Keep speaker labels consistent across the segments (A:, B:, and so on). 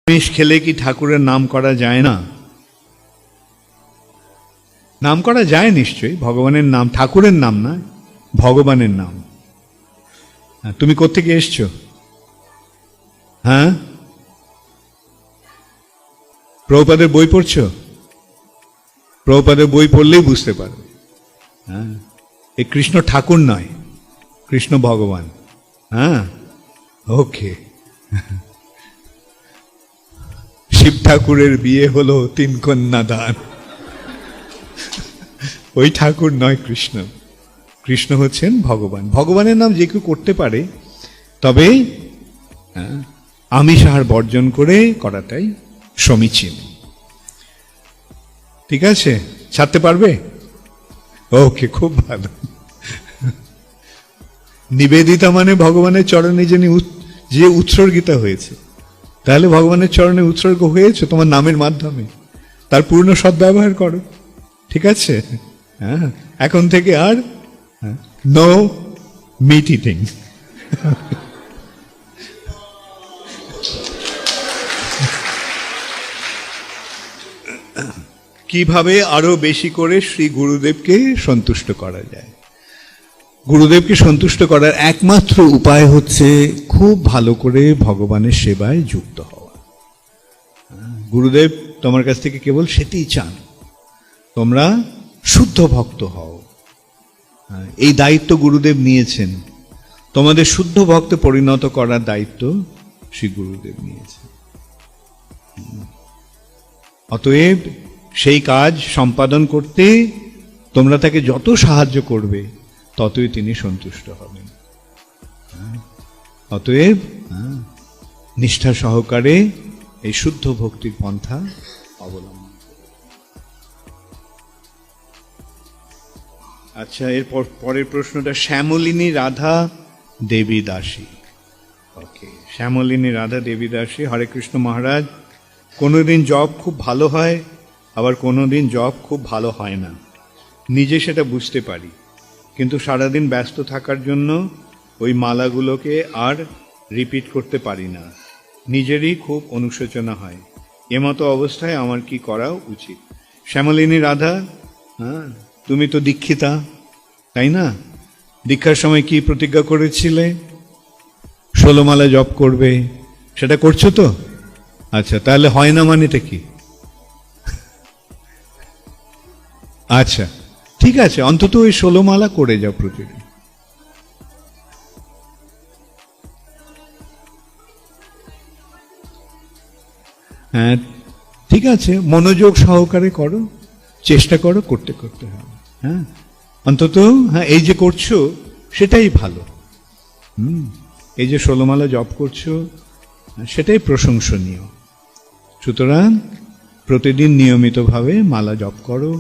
A: বিষ খেলে কি ঠাকুরের নাম করা যায় না? নাম করা যায় নিশ্চয়ই, ভগবানের নাম, ঠাকুরের নাম না, ভগবানের নাম। তুমি কোত্থেকে এসছো? হ্যাঁ, প্রভুপাদের বই পড়ছো? প্রভুপাদের বই পড়লেই বুঝতে পারবে। হ্যাঁ, এই কৃষ্ণ ঠাকুর নয়, কৃষ্ণ ভগবান। হ্যাঁ, ওকে। শিব ঠাকুরের বিয়ে হলো 3 কন্যা দান, ওই ঠাকুর নয় কৃষ্ণ। কৃষ্ণ হচ্ছেন ভগবান। ভগবানের নাম যে কেউ করতে পারে, তবে আমিষ আহার বর্জন করে করাটাই সমীচীন। ঠিক আছে, ছাড়তে পারবে? ওকে, খুব ভালো। নিবেদিতা মানে ভগবানের চরণে যে উৎসর্গিতা হয়েছে, তাহলে ভগবানের চরণে উৎসর্গ হয়েছে তোমার নামের মাধ্যমে, তার পূর্ণ সদ্ব্যবহার করো। ঠিক আছে? হ্যাঁ, এখন থেকে আর নো মিট ইটিং। কিভাবে আরো বেশি করে শ্রী গুরুদেবকে সন্তুষ্ট করা যায়? গুরুদেবকে সন্তুষ্ট করার একমাত্র উপায় হচ্ছে খুব ভালো করে ভগবানের সেবায় যুক্ত হওয়া। গুরুদেব তোমার কাছ থেকে কেবল সেটাই চান, তোমরা শুদ্ধ ভক্ত হও। এই দায়িত্ব গুরুদেব নিয়েছেন, তোমাদের শুদ্ধ ভক্তে পরিণত করার দায়িত্ব শ্রী গুরুদেব নিয়েছেন। অতএব সেই কাজ সম্পাদন করতে তোমরা তাকে যত সাহায্য করবে, ততই তিনি সন্তুষ্ট হবেন। অতএব নিষ্ঠা সহকারে এই শুদ্ধ ভক্তির পন্থা অবলম্বন। আচ্ছা, এরপর পরের প্রশ্নটা, শ্যামলিনী রাধা দেবী দাসী। ওকে, শ্যামলিনী রাধা দেবী দাসী। হরে কৃষ্ণ মহারাজ, কোনোদিন জব খুব ভালো হয়, আবার কোনোদিন জব খুব ভালো হয় না, নিজে সেটা বুঝতে পারি, কিন্তু সারাদিন ব্যস্ত থাকার জন্য ওই মালাগুলোকে আর রিপিট করতে পারি না, নিজেরই খুব অনুশোচনা হয়। এমতো অবস্থায় আমার কি করা উচিত? শ্যামলিনী রাধা, হ্যাঁ, তুমি তো দীক্ষিতা, তাই না? দীক্ষার সময় কি প্রতিজ্ঞা করেছিলে? 16 মালা জপ করবে, সেটা করছো তো? আচ্ছা, তাহলে হয় না মানেটা কি? আচ্ছা, ঠিক আছে, অন্তত ওই 16 মালা করে যাও প্রতিদিন। হ্যাঁ, ঠিক আছে, মনোযোগ সহকারে করো, চেষ্টা করো, করতে করতে হবে। হ্যাঁ, অন্তত হ্যাঁ, এই যে করছো সেটাই ভালো। এই যে 16 মালা জপ করছো, সেটাই প্রশংসনীয়। সুতরাং প্রতিদিন নিয়মিতভাবে মালা জপ করো।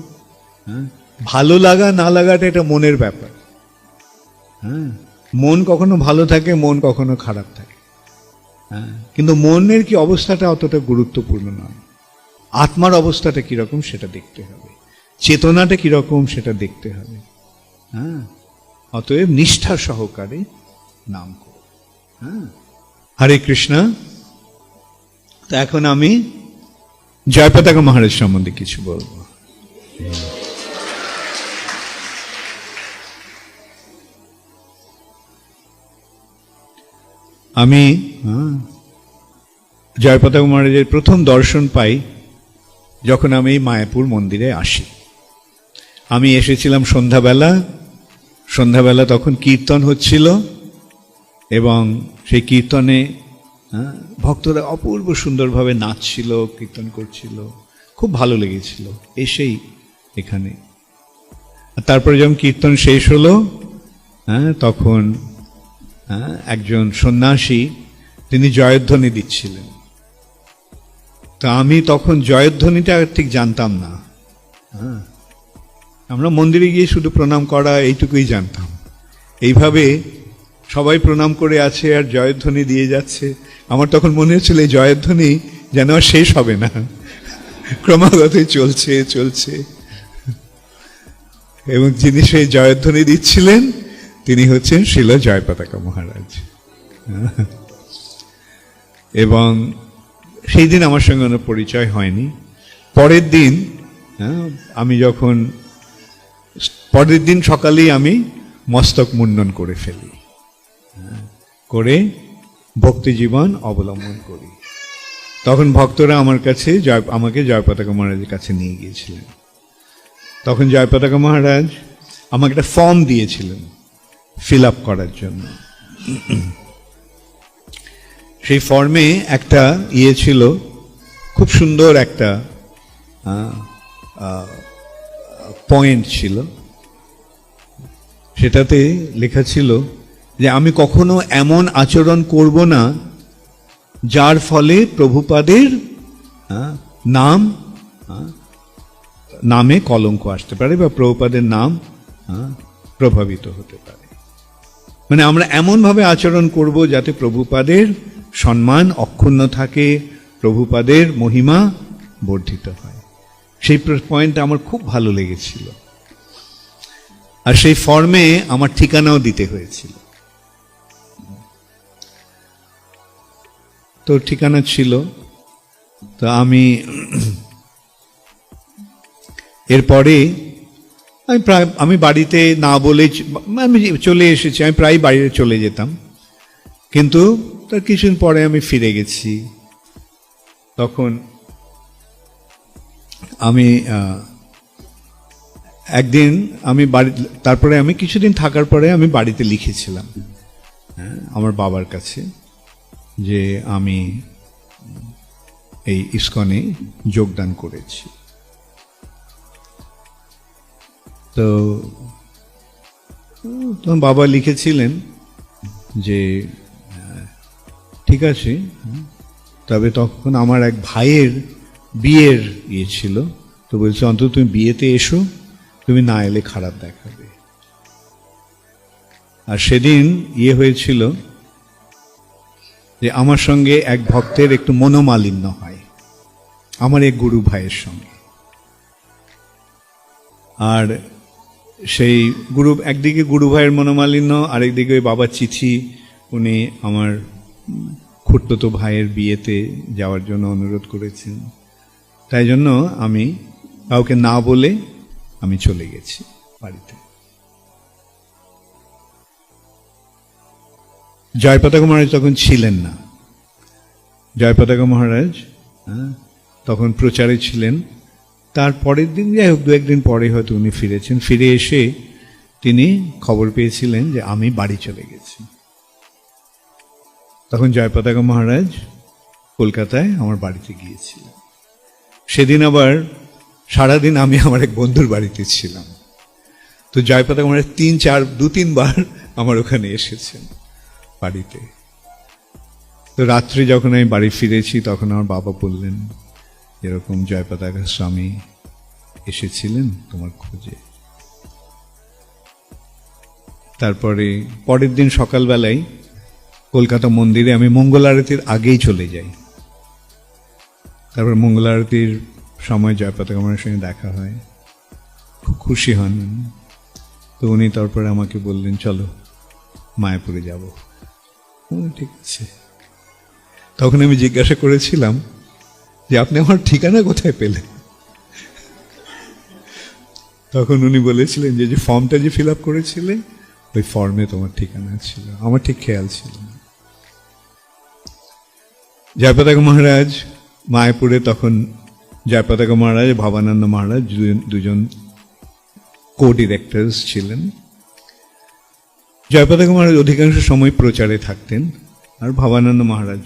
A: হ্যাঁ, ভালো লাগা না লাগাটা এটা মনের ব্যাপার। হ্যাঁ, মন কখনো ভালো থাকে, মন কখনো খারাপ থাকে। হ্যাঁ, কিন্তু মনের কি অবস্থাটা অতটা গুরুত্বপূর্ণ নয়। আত্মার অবস্থাটা কিরকম সেটা দেখতে হবে, চেতনাটা কিরকম সেটা দেখতে হবে। হ্যাঁ, অতএব নিষ্ঠা সহকারে নাম করো। হ্যাঁ, হরে কৃষ্ণ। তো এখন আমি জয়পতাকা মহারাজ সম্বন্ধে কিছু বলবো। আমি জয়পতাকা মহারাজের প্রথম দর্শন পাই যখন আমি মায়াপুর মন্দিরে আসি। আমি এসেছিলাম সন্ধ্যাবেলা তখন কীর্তন হচ্ছিল, এবং সেই কীর্তনে ভক্তরা অপূর্ব সুন্দরভাবে নাচছিল, কীর্তন করছিল, খুব ভালো লেগেছিল। এসেই এখানে তারপরে যখন কীর্তন শেষ হলো, তখন একজন সন্ন্যাসী তিনি জয়ধ্বনি দিচ্ছিলেন। তা আমি তখন জয়ধ্বনিটা ঠিক জানতাম না। আমরা মন্দিরে গিয়ে শুধু প্রণাম করা এইটুকুই জানতাম। এইভাবে সবাই প্রণাম করে আছে আর জয়ধ্বনি দিয়ে যাচ্ছে। আমার তখন মনে হচ্ছিল এই জয়ধ্বনি যেন আর শেষ হবে না, ক্রমাগতই চলছে। এবং যিনি সেই জয়ধ্বনি দিচ্ছিলেন তিনি হচ্ছেন শ্রীল জয়পতাকা মহারাজ। এবং সেই দিন আমার সঙ্গে কোনো পরিচয় হয়নি। পরের দিন আমি যখন পরের দিন সকালেই আমি মস্তক মুন্ডন করে ফেলি, করে ভক্তি জীবন অবলম্বন করি। তখন ভক্তরা আমার কাছে আমাকে জয়পতাকা মহারাজের কাছে নিয়ে গিয়েছিলেন। তখন জয়পতাকা মহারাজ আমাকে একটা ফর্ম দিয়েছিলেন ফিল আপ করার জন্য। সেই ফর্মে একটা ছিল, খুব সুন্দর একটা পয়েন্ট ছিল। সেটাতে লেখা ছিল যে আমি কখনো এমন আচরণ করব না যার ফলে প্রভুপাদের নামে কলঙ্ক আসতে পারে বা প্রভুপাদের নাম প্রভাবিত হতে পারে। মানে আমরা এমনভাবে আচরণ করব যাতে প্রভুপাদের সম্মান অক্ষুণ্ণ থাকে, প্রভুপাদের মহিমা বর্ধিত হয়। সেই পয়েন্টটা আমার খুব ভালো লেগেছিল। আর সেই ফর্মে আমার ঠিকানাও দিতে হয়েছিল। তো ঠিকানা ছিল, তো এরপরে আমি বাড়িতে না বলে আমি চলে এসেছি। আমি প্রায় বাইরে চলে যেতাম, কিন্তু তার কিছুদিন পরে আমি ফিরে গেছি। তখন আমি একদিন তারপরে আমি কিছুদিন থাকার পরে আমি বাড়িতে লিখেছিলাম আমার বাবার কাছে যে আমি এই ইসকনে যোগদান করেছি। তো তখন বাবা লিখেছিলেন যে ঠিক আছে, তবে তখন আমার এক ভাইয়ের বিয়ের ছিল, তো বলছে অন্তত তুমি বিয়েতে এসো, তুমি না এলে খারাপ দেখাবে। আর সেদিন হয়েছিল যে আমার সঙ্গে এক ভক্তের একটু মনোমালিন্য হয়, আমার এক গুরু ভাইয়ের সঙ্গে। আর সেই একদিকে গুরু ভাইয়ের মনোমালিন্য, আরেকদিকে ওই বাবার চিঠি, উনি আমার খুড়তুতো ভাইয়ের বিয়েতে যাওয়ার জন্য অনুরোধ করেছেন। তাই জন্য আমি কাউকে না বলে আমি চলে গেছি বাড়িতে। জয়পতাকা মহারাজ তখন ছিলেন না। জয়পতাকা মহারাজ তখন প্রচারে ছিলেন। তার পরের দিন, যাই হোক, 2-1 দিন পরে হয়তো উনি ফিরেছেন। ফিরে এসে তিনি খবর পেয়েছিলেন যে আমি বাড়ি চলে গেছি। তখন জয়পতাকা মহারাজ কলকাতায় আমার বাড়িতে গিয়েছিলেন। সেদিন আবার সারাদিন আমি আমার এক বন্ধুর বাড়িতে ছিলাম। তো জয়পতাকা মহারাজ 2-3 বার আমার ওখানে এসেছেন বাড়িতে। তো রাত্রে যখন আমি বাড়ি ফিরেছি তখন আমার বাবা বললেন এরকম জয়পতাকা স্বামী এসেছিলেন তোমার খোঁজে। তারপরে পরের দিন সকালবেলায় কলকাতা মন্দিরে আমি মঙ্গল আরতির আগেই চলে যাই। তারপর মঙ্গল আরতির সময় জয়পতাকা মহারাজের সঙ্গে দেখা হয়, খুব খুশি হন। তো উনি তারপরে আমাকে বললেন চলো মায়াপুরে যাব। ঠিক আছে। তখন আমি জিজ্ঞাসা করেছিলাম যে আপনি আমার ঠিকানা কোথায় পেলেন? তখন উনি বলেছিলেন যে ফর্মটা যে ফিল আপ করেছিলে ওই ফর্মে তোমার ঠিকানা ছিল। আমার ঠিক খেয়াল ছিল না। জয়পতাকা মহারাজ মায়াপুরে, তখন জয়পতাকা মহারাজ, ভবানন্দ মহারাজ দুজন কো-ডিরেক্টরস ছিলেন। জয়পতাকা মহারাজ অধিকাংশ সময় প্রচারে থাকতেন, আর ভবানন্দ মহারাজ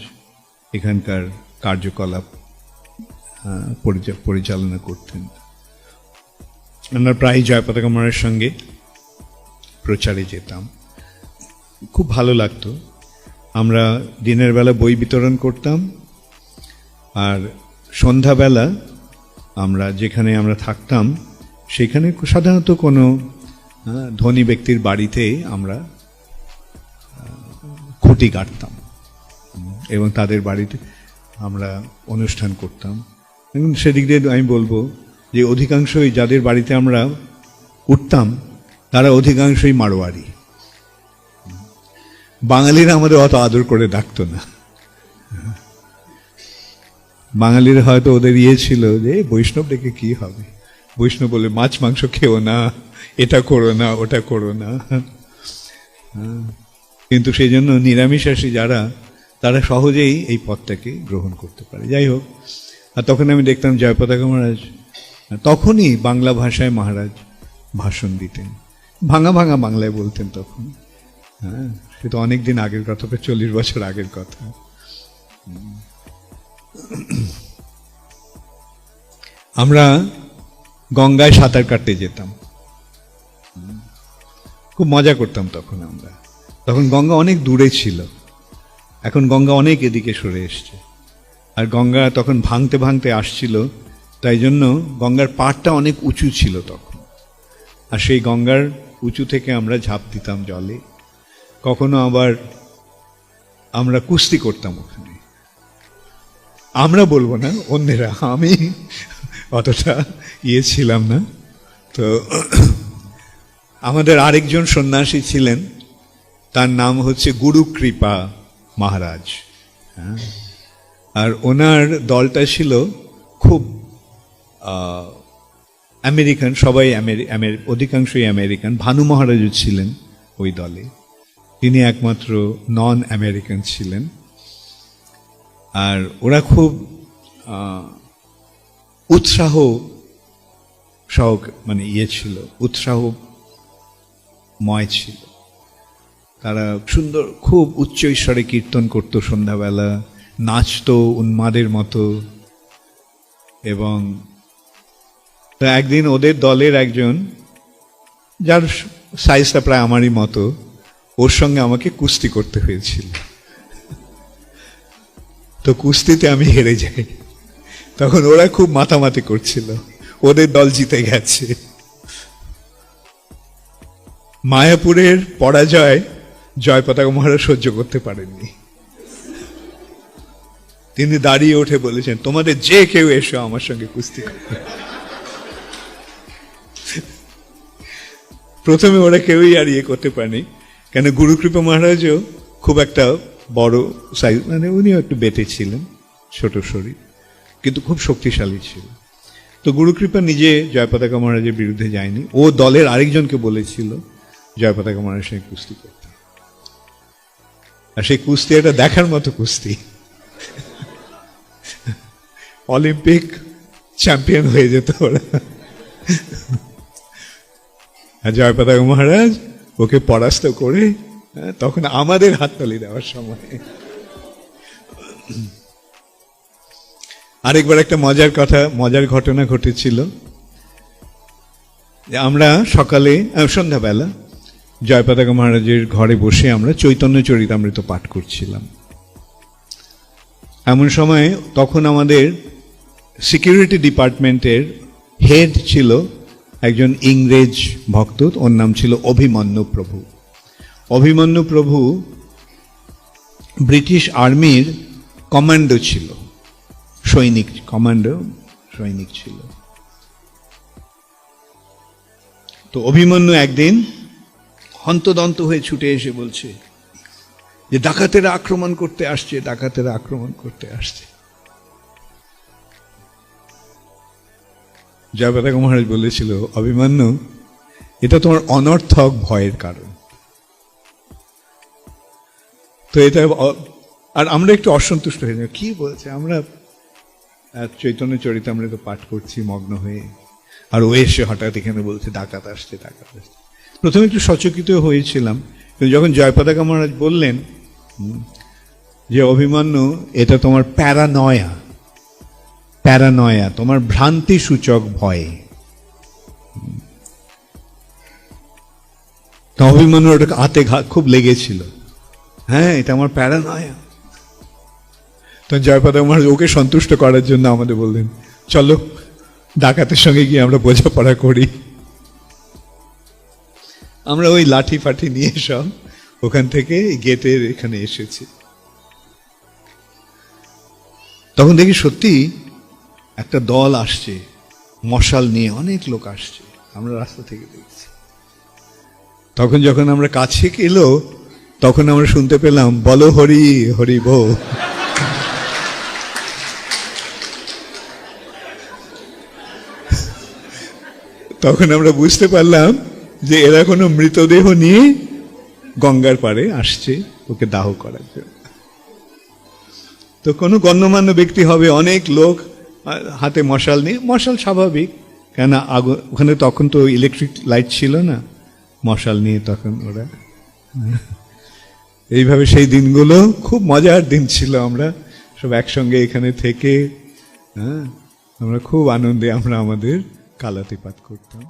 A: এখানকার কার্যকলাপ পরিচালনা করতেন। আমরা প্রায় জয়পতাকা মহারাজের সঙ্গে প্রচারে যেতাম, খুব ভালো লাগতো। আমরা দিনের বেলা বই বিতরণ করতাম, আর সন্ধ্যাবেলা আমরা যেখানে আমরা থাকতাম সেখানে সাধারণত কোনো ধনী ব্যক্তির বাড়িতে আমরা খুঁটি কাটতাম এবং তাদের বাড়িতে আমরা অনুষ্ঠান করতাম। এবং সেদিক দিয়ে আমি বলবো যে অধিকাংশই যাদের বাড়িতে আমরা উঠতাম তারা অধিকাংশই মারোয়ারি। বাঙালিরা আমাদের অত আদর করে ডাকতো না। বাঙালির হয়তো ওদের ইয়ে ছিল যে বৈষ্ণব ডেকে কি হবে, বৈষ্ণব বলে মাছ মাংস খেও না, এটা করো না, ওটা করো না। কিন্তু সেই জন্য নিরামিষাসী যারা, তারা সহজেই এই পথটাকে গ্রহণ করতে পারে। যাই হোক, আর তখন আমি দেখতাম জয়পতাকা মহারাজ তখনই বাংলা ভাষায় মহারাজ ভাষণ দিতেন, ভাঙা ভাঙা বাংলায় বলতেন তখন। হ্যাঁ, সে তো অনেকদিন আগের কথা, 40 বছর আগের কথা। আমরা গঙ্গায় সাঁতার কাটতে যেতাম, খুব মজা করতাম তখন আমরা। তখন গঙ্গা অনেক দূরে ছিল, এখন গঙ্গা অনেক এদিকে সরে এসছে। আর গঙ্গা তখন ভাঙতে ভাঙতে আসছিল, তাই জন্য গঙ্গার পাড়টা অনেক উঁচু ছিল তখন। আর সেই গঙ্গার উঁচু থেকে আমরা ঝাঁপ দিতাম জলে। কখনো আবার আমরা কুস্তি করতাম ওখানে। আমরা বলবো না, অন্যেরা, আমি অতটা ইয়ে ছিলাম না। তো আমাদের আরেকজন সন্ন্যাসী ছিলেন, তার নাম হচ্ছে গুরুকৃপা মহারাজ। হ্যাঁ, আর ওনার দলটা ছিল খুব আমেরিকান, সবাই অধিকাংশই আমেরিকান। ভানু মহারাজও ছিলেন ওই দলে, তিনি একমাত্র নন আমেরিকান ছিলেন। আর ওরা খুব উৎসাহ সহ, মানে ইয়ে ছিল, উৎসাহময় ছিল। তারা সুন্দর, খুব উচ্চ ঈশ্বরে কীর্তন করতো সন্ধ্যাবেলা, নাচতো উন্মাদের মতো। এবং তো একদিন ওদের দলের একজন, যার সাইজটা প্রায় আমারই মতো, ওর সঙ্গে আমাকে কুস্তি করতে হয়েছিল। তো কুস্তিতে আমি হেরে যাই। তখন ওরা খুব মাতামাতি করছিল, ওদের দল জিতে গেছে। মায়াপুরের পরাজয় জয়পতাকা মহারাজ সহ্য করতে পারেননি। তিনি দাঁড়িয়ে উঠে বলেছেন, তোমাদের যে কেউ এসো আমার সঙ্গে কুস্তি করতে। প্রথমে ওরা কেউই আর ইয়ে করতে পারেনি, কেন গুরুকৃপা মহারাজও খুব একটা বড় সাইজ, মানে উনিও একটু বেটে ছিলেন, ছোট শরীর, কিন্তু খুব শক্তিশালী ছিল। তো গুরুকৃপা নিজে জয়পতাকা মহারাজের বিরুদ্ধে যায়নি, ও দলের আরেকজনকে বলেছিল জয়পতাকা মহারাজের সঙ্গে কুস্তি করতে। আর সেই কুস্তি একটা দেখার মতো কুস্তি, অলিম্পিক চ্যাম্পিয়ন হয়ে যেত ওরা। আর জয়পতাকা মহারাজ ওকে পরাস্ত করে তখন আমাদের হাততালি দেওয়ার সময়। আরেকবার একটা মজার ঘটনা ঘটেছিল। আমরা সকালে, সন্ধ্যাবেলা জয়পতাকা মহারাজের ঘরে বসে আমরা চৈতন্য চরিতামৃত পাঠ করছিলাম। এমন সময় তখন আমাদের সিকিউরিটি ডিপার্টমেন্টের হেড ছিল একজন ইংরেজ ভক্ত, ওর নাম ছিল অভিমন্যু প্রভু। অভিমন্যু প্রভু ব্রিটিশ আর্মির কমান্ডো ছিল, সৈনিক ছিল। তো অভিমন্যু একদিন হন্তদন্ত হয়ে ছুটে এসে বলছে যে ডাকাতেরা আক্রমণ করতে আসছে, ডাকাতেরা আক্রমণ করতে আসছে। জয়পতাকা মহারাজ বলেছিল, অভিমন্যু, এটা তোমার অনর্থক ভয়ের কারণ। তো এটা, আর আমরা একটু অসন্তুষ্ট হয়ে যাই, কি বলছে, আমরা চৈতন্য চরিতামৃত পাঠ করছি মগ্ন হয়ে, আর ও এসে হঠাৎ এখানে বলছে ডাকাত আসছে, ডাকাত আসছে। প্রথমে একটু সচকিত হয়েছিলাম, কিন্তু যখন জয়পতাকা মহারাজ বললেন যে অভিমন্যু, এটা তোমার প্যারানয়া, তোমার ভ্রান্তি সূচক ভয়। তো অভিমন্যুর ওটা হাতে খুব লেগেছিল, হ্যাঁ এটা আমার প্যারানয়া। তো জয়পতাকা মহারাজ ওকে সন্তুষ্ট করার জন্য আমাদের বললেন, চলো ডাকাতের সঙ্গে গিয়ে আমরা বোঝাপড়া করি। আমরা ওই লাঠি ফাঠি নিয়ে সব ওখান থেকে গেটের এখানে এসেছি। তখন দেখি সত্যি একটা দল আসছে, মশাল নিয়ে অনেক লোক আসছে, আমরা রাস্তা থেকে দেখছি। তখন যখন আমরা কাছে এলো, তখন আমরা শুনতে পেলাম, বলো হরি হরি বল। তখন আমরা বুঝতে পারলাম যে এরা কোনো মৃতদেহ নিয়ে গঙ্গার পাড়ে আসছে ওকে দাহ করার জন্য। তো কোনো গণ্যমান্য ব্যক্তি হবে, অনেক লোক হাতে মশাল নিয়ে, মশাল স্বাভাবিক, কেন আগুন ওখানে তখন তো ইলেকট্রিক লাইট ছিল না, মশাল নিয়ে তখন ওরা এইভাবে সেই দিনগুলো খুব মজার দিন ছিল। আমরা সব একসঙ্গে এখানে থেকে আমরা খুব আনন্দে আমরা আমাদের কালাতিপাত করতাম।